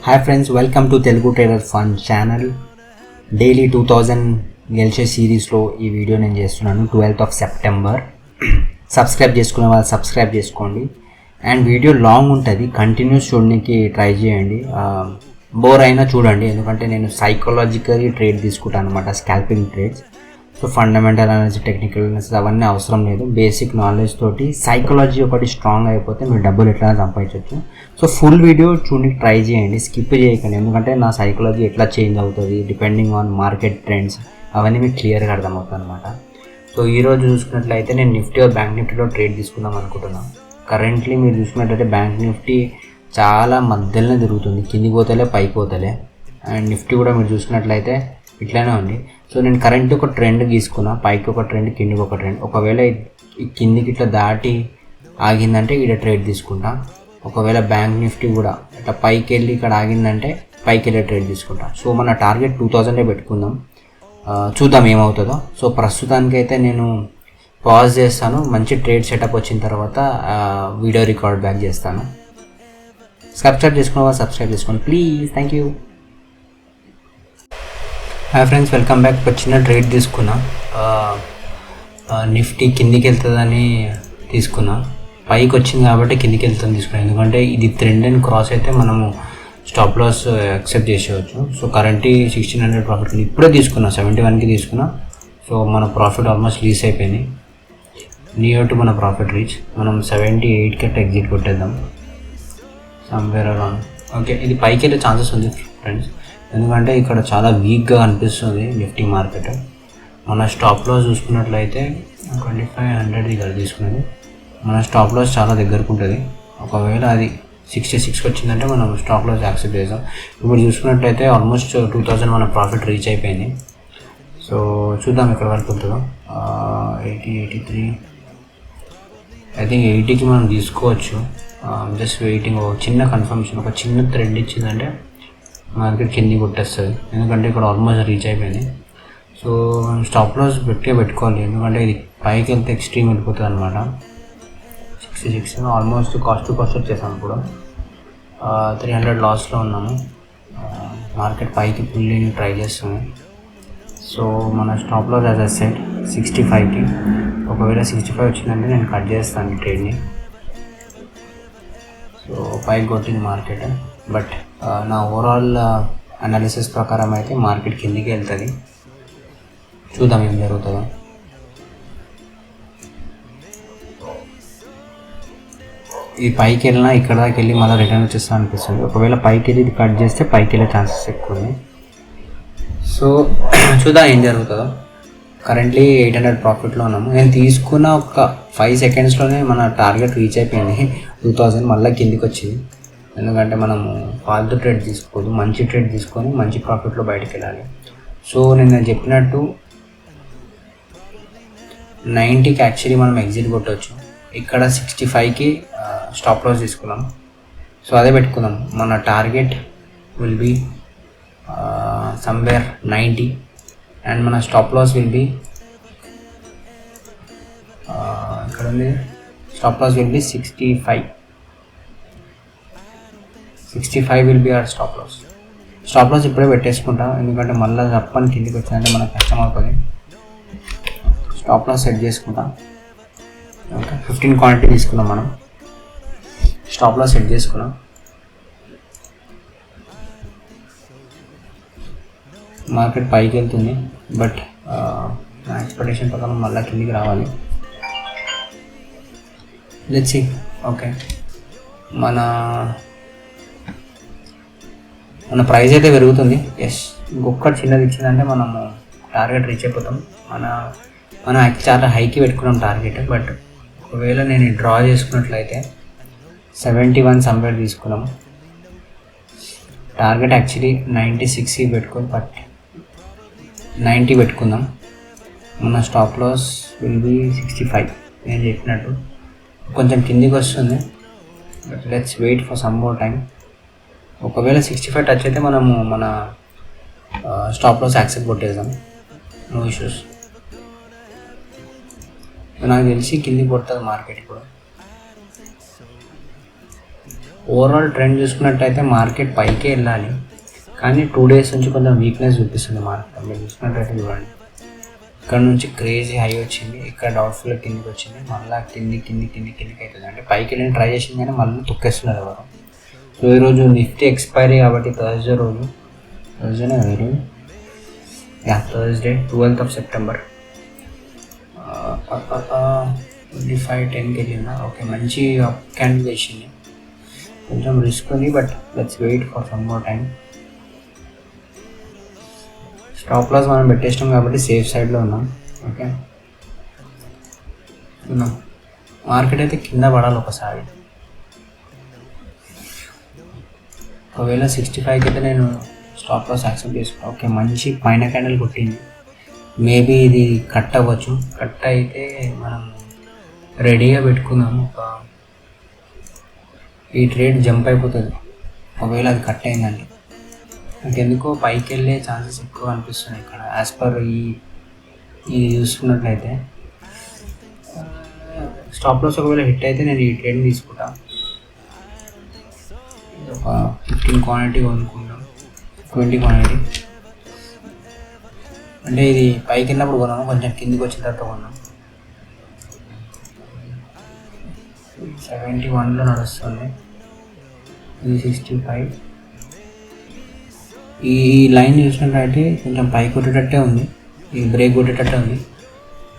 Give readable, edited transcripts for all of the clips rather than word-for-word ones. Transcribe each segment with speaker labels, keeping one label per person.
Speaker 1: Hi friends, welcome to Telugu trader fund channel. Daily 2000 గెలిచే సిరీస్లో ఈ వీడియో నేను చేస్తున్నాను. 12th of September. సబ్స్క్రైబ్ చేసుకునే వాళ్ళు సబ్స్క్రైబ్ చేసుకోండి. అండ్ వీడియో లాంగ్ ఉంటుంది, కంటిన్యూస్ చూడడానికి ట్రై చేయండి. బోర్ అయినా చూడండి, ఎందుకంటే నేను సైకలాజికల్ ట్రేడ్ తీసుకుంటాను అనమాట, scalping trades. So fundamental analysis, technical analysis అవన్నీ అవసరం లేదు. బేసిక్ నాలెడ్జ్ తోటి సైకాలజీ ఒకటి స్ట్రాంగ్ అయిపోతే మీరు డబ్బులు ఎట్లా సంపాదించవచ్చు. సో ఫుల్ వీడియో చూడడానికి ట్రై చేయండి, స్కిప్ చేయకండి. ఎందుకంటే నా సైకాలజీ ఎట్లా చేంజ్ అవుతుంది డిపెండింగ్ ఆన్ మార్కెట్ ట్రెండ్స్ అవన్నీ మీకు క్లియర్గా అర్థమవుతుంది అనమాట. సో ఈరోజు చూసుకున్నట్లయితే నేను నిఫ్టీ బ్యాంక్ నిఫ్టీలో ట్రేడ్ తీసుకుందాం అనుకుంటున్నాను. కరెంట్లీ మీరు చూసుకున్నట్లయితే బ్యాంక్ నిఫ్టీ చాలా మధ్యలోనే తిరుగుతుంది, కిందికి పోతలే పైకి పోతలే. అండ్ నిఫ్టీ కూడా మీరు చూసుకున్నట్లయితే ఇట్లానే ఉంది. సో నేను కరెంట్ ఒక ట్రెండ్ గీసుకున్నా, పైకి ఒక ట్రెండ్ కిందికి ఒక ట్రెండ్. ఒకవేళ ఈ కిందికి ఇట్లా దాటి ఆగిందంటే ఇక్కడ ట్రేడ్ తీసుకుంటా. ఒకవేళ బ్యాంక్ నిఫ్టీ కూడా ఇట్లా పైకి వెళ్ళి ఇక్కడ ఆగిందంటే పైకి వెళ్ళే ట్రేడ్ తీసుకుంటా. సో మన టార్గెట్ 2000 పెట్టుకుందాం, చూద్దాం ఏమవుతుందో. సో ప్రస్తుతానికైతే నేను పాజ్ చేస్తాను, మంచి ట్రేడ్ సెటప్ వచ్చిన తర్వాత వీడియో రికార్డ్ బ్యాక్ చేస్తాను. సబ్స్క్రైబ్ చేసుకున్న వాళ్ళు సబ్స్క్రైబ్ చేసుకోండి please, thank you. Hi friends, welcome back. ఒక చిన్న ట్రేడ్ తీసుకున్నా, నిఫ్టీ కిందికి వెళ్తుందని తీసుకున్నా. పైకి వచ్చింది కాబట్టి కిందికి వెళ్తుంది తీసుకున్నా, ఎందుకంటే ఇది ట్రెండ్ అండ్ క్రాస్ అయితే మనము స్టాప్ లాస్ యాక్సెప్ట్ చేసేవచ్చు. సో కరెంట్లీ 1600 ప్రాఫిట్ ఇప్పుడే తీసుకున్నా, 71కి తీసుకున్నా. సో మన ప్రాఫిట్ ఆల్మోస్ట్ రీచ్ అయిపోయింది, నియర్ టు మన ప్రాఫిట్ రీచ్. మనం 78కి అట్లా ఎగ్జిట్ కొట్టేద్దాం సమ్వేర్ అరౌండ్. ఓకే, ఇది పైకి వెళ్ళే ఛాన్సెస్ ఉంది ఫ్రెండ్స్, ఎందుకంటే ఇక్కడ చాలా వీక్గా అనిపిస్తుంది నిఫ్టీ మార్కెట్. మన స్టాప్ లాస్ చూసుకున్నట్లయితే 2500 ఇక్కడ తీసుకున్నది. మన స్టాప్ లాస్ చాలా దగ్గరకు ఉంటుంది. ఒకవేళ అది 66కి వచ్చిందంటే మనం స్టాప్ లాస్ యాక్సెప్ట్ చేద్దాం. ఇప్పుడు చూసుకున్నట్లయితే ఆల్మోస్ట్ 2000 మన ప్రాఫిట్ రీచ్ అయిపోయింది. సో చూద్దాం ఎక్కడ వరకు ఉంటుందో. 80, 83 ఐ థింక్ 80కి మనం తీసుకోవచ్చు. జస్ట్ వెయిటింగ్, ఒక చిన్న కన్ఫర్మేషన్, ఒక చిన్న థ్రెడ్ ఇచ్చిందంటే మార్కెట్ కింది కొట్టేస్తుంది, ఎందుకంటే ఇక్కడ ఆల్మోస్ట్ రీచ్ అయిపోయింది. సో స్టాప్ లాస్ పెట్టుకోవాలి, ఎందుకంటే ఇది పైకి వెళ్తే ఎక్స్ట్రీమ్ వెళ్ళిపోతుంది అనమాట. 66 ఆల్మోస్ట్ కాస్ట్ టు కాస్ట్ వచ్చేసాం. ఇప్పుడు 300 లాస్లో ఉన్నాము. మార్కెట్ పైకి పుల్లింగ్ ట్రై చేస్తుంది. సో మన stop loss as a set 65కి. ఒకవేళ 65 వచ్చిందంటే నేను కట్ చేస్తాను ఈ ట్రేడ్ని. సో పైకి కొట్టింది మార్కెట్, బట్ నా ఓవరాల్ అనాలిసిస్ ప్రకారం అయితే మార్కెట్ కిందికి వెళ్తుంది. చూద్దాం ఏం జరుగుతుందో. ఈ పైకి వెళ్ళినా ఇక్కడ దాకా వెళ్ళి మళ్ళీ రిటర్న్ వచ్చేస్తా అనిపిస్తుంది. ఒకవేళ పైకి వెళ్ళి ఇది కట్ చేస్తే పైకి వెళ్ళే ఛాన్సెస్ ఎక్కువ ఉంది. సో చూద్దాం ఏం జరుగుతుందో. కరెంట్లీ 800 ప్రాఫిట్లో ఉన్నాము. నేను తీసుకున్న ఒక 5 సెకండ్స్లోనే మన టార్గెట్ రీచ్ అయిపోయింది 2000, మళ్ళీ కిందికి వచ్చింది. ఎందుకంటే మనము ఫాల్తూ ట్రేడ్ తీసుకోవద్దు, మంచి ట్రేడ్ తీసుకొని మంచి ప్రాఫిట్లో బయటకు వెళ్ళాలి. సో నేను చెప్పినట్టు 90కి యాక్చువల్లీ మనం ఎగ్జిట్ కొట్టవచ్చు. ఇక్కడ 65కి స్టాప్ లాస్ తీసుకున్నాం. సో అదే పెట్టుకుందాం. మన target will be somewhere 90 and మన స్టాప్ లాస్ విల్ బీ ఇక్కడ ఉంది. Stop loss will be 65 will be our stop loss. Stop loss ఇప్పుడే పెట్టేసుకుంటాం, ఎందుకంటే మళ్ళీ తప్పని కిందికి వచ్చిందంటే మనకు కష్టం అవుతుంది. స్టాప్ లాస్ సెట్ చేసుకుంటాం. ఓకే, 15 క్వాంటిటీ తీసుకున్నాం మనం. స్టాప్ లాస్ సెట్ చేసుకున్నాం. మార్కెట్ పైకి వెళ్తుంది, బట్ నా ఎక్స్పెక్టేషన్ ప్రకారం మళ్ళీ కిందికి రావాలి. Let's see. ఓకే, మన ప్రైస్ అయితే పెరుగుతుంది. ఎస్, ఇంకొకటి చిన్నది ఇచ్చిందంటే మనము టార్గెట్ రీచ్ అయిపోతాం. మనం చాలా హైకి పెట్టుకున్నాం టార్గెట్, బట్ ఒకవేళ నేను డ్రా చేసుకున్నట్లయితే 71 సమ్వేర్ తీసుకున్నాం. టార్గెట్ యాక్చువల్లీ 96కి పెట్టుకొని, బట్ 90 పెట్టుకుందాం. మన స్టాప్ లాస్ విల్ బీ 65. నేను చెప్పినట్టు కొంచెం కిందికి వస్తుంది, but let's wait for some more time. ఒకవేళ 65 టచ్ అయితే మనము మన స్టాప్ లాస్ యాక్సెప్ట్ కొట్టేద్దాం, నో ఇష్యూస్. నాకు తెలిసి కిందికి కొడుతుంది మార్కెట్ కూడా. ఓవరాల్ ట్రెండ్ చూసుకున్నట్టయితే మార్కెట్ పైకే వెళ్ళాలి, కానీ 2 days నుంచి కొంచెం వీక్నెస్ చూపిస్తుంది మార్కెట్. మీరు చూసుకున్నట్టయితే చూడండి, ఇక్కడ నుంచి క్రేజీ హై వచ్చింది, ఇక్కడ డౌట్ఫుల్ కిందికి వచ్చింది, మళ్ళీ కిందికి అవుతుంది. అంటే పైకి వెళ్ళి ట్రై చేసింది కానీ మళ్ళీ తొక్కేస్తున్నారు ఎవరు. సో ఈరోజు నిఫ్టీ ఎక్స్పైరీ కాబట్టి థర్స్డే రోజు, థర్స్డేనే కదా ఈరోజు, థర్స్డే 12th September 25:10కి వెళ్ళిందా. ఓకే, మంచి అప్ క్యాండిల్ వేసింది, కొంచెం రిస్క్ ఉంది, but let's wait for some more time. Stop loss మనం పెట్టేసినాం కాబట్టి సేఫ్ సైడ్లో ఉన్నాం. ఓకే, ఉన్నాం. మార్కెట్ అయితే కింద పడాలి ఒకసారి, ఒకవేళ 65కి అయితే నేను స్టాప్ లాస్ యాక్సెప్ట్ చేసుకుంటాను. ఓకే, మంచి పైన క్యాండిల్ కొట్టింది, మేబీ ఇది కట్ అవ్వచ్చు. కట్ అయితే మనం రెడీగా పెట్టుకుందాము. ఈ ట్రేడ్ జంప్ అయిపోతుంది ఒకవేళ అది కట్ అయిందండి. ఇంకెందుకో పైకి వెళ్ళే ఛాన్సెస్ ఎక్కువ అనిపిస్తున్నాయి ఇక్కడ యాజ్ పర్ ఇది చూసుకున్నట్లయితే. స్టాప్ లాస్ ఒకవేళ హిట్ అయితే నేను ఈ ట్రేడ్ తీసుకుంటా. ఒక 15 క్వాంటిటీ కొనుక్కుంటాం, 20 క్వాంటిటీ. అంటే ఇది పైకి వెళ్ళినప్పుడు కొన్నాము, కొంచెం కిందికి వచ్చిన తర్వాత కొన్నాం. 71లో నడుస్తుంది, ఇది 65. ఈ లైన్ చూసినట్లయితే కొంచెం పైకి కొట్టేటట్టే ఉంది, ఈ బ్రేక్ కొట్టేటట్టే ఉంది.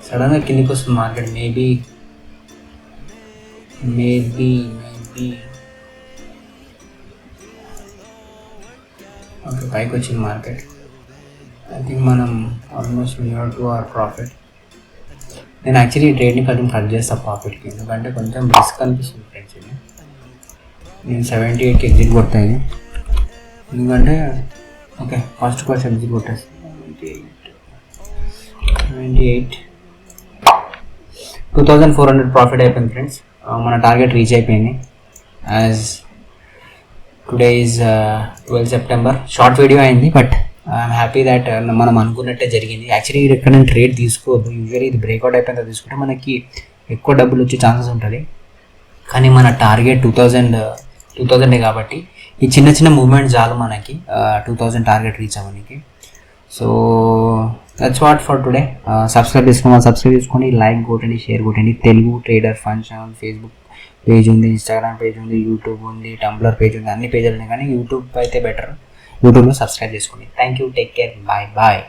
Speaker 1: సడన్గా కిందికి వస్తుంది మార్కెట్, మేబీ ఓకే, పైకి వచ్చింది మార్కెట్. ఐ థింక్ మనం almost near to our profit. నేను యాక్చువల్లీ ఈ ట్రేడ్ని కొంచెం కట్ చేస్తాను ప్రాఫిట్కి, ఎందుకంటే కొంచెం రిస్క్ అనిపిస్తుంది ఫ్రెండ్స్. ఇది నేను 78కి ఎగ్జిట్ కొడతాను, ఎందుకంటే ఓకే ఫస్ట్ కోర్స్ ఎగ్జిట్ కొట్టేస్తాను. 78 2400 ప్రాఫిట్ అయిపోయింది ఫ్రెండ్స్. మన టార్గెట్ రీచ్ అయిపోయింది. As today is 12 September. Short video అయింది, బట్ ఐఎమ్ హ్యాపీ దట్ మనం అనుకున్నట్టే జరిగింది. యాక్చువల్లీ ఇది ఎక్కడ నేను ట్రేడ్ తీసుకోవద్దు, యూజువల్లీ ఇది బ్రేక్అవుట్ అయిపోయిన తర్వాత తీసుకుంటే మనకి ఎక్కువ డబ్బులు వచ్చే ఛాన్సెస్ ఉంటుంది. కానీ మన టార్గెట్ 2000 కాబట్టి ఈ చిన్న మూమెంట్ చాలు మనకి 2000 టార్గెట్ రీచ్ అవ్వడానికి. So that's what for today. Subscribe చేసుకోండి, లైక్ కొట్టండి, షేర్ కొట్టండి. Telugu trader fun channel Facebook page ఉంది, ఇన్స్టాగ్రామ్ పేజ్ ఉంది, యూట్యూబ్ ఉంది, టంబ్లర్ పేజ్ ఉంది, అన్ని పేజీలు ఉన్నాయి. కానీ యూట్యూబ్ అయితే బెటర్, యూట్యూబ్లో సబ్స్క్రైబ్ చేసుకోండి. Thank you, take care, bye.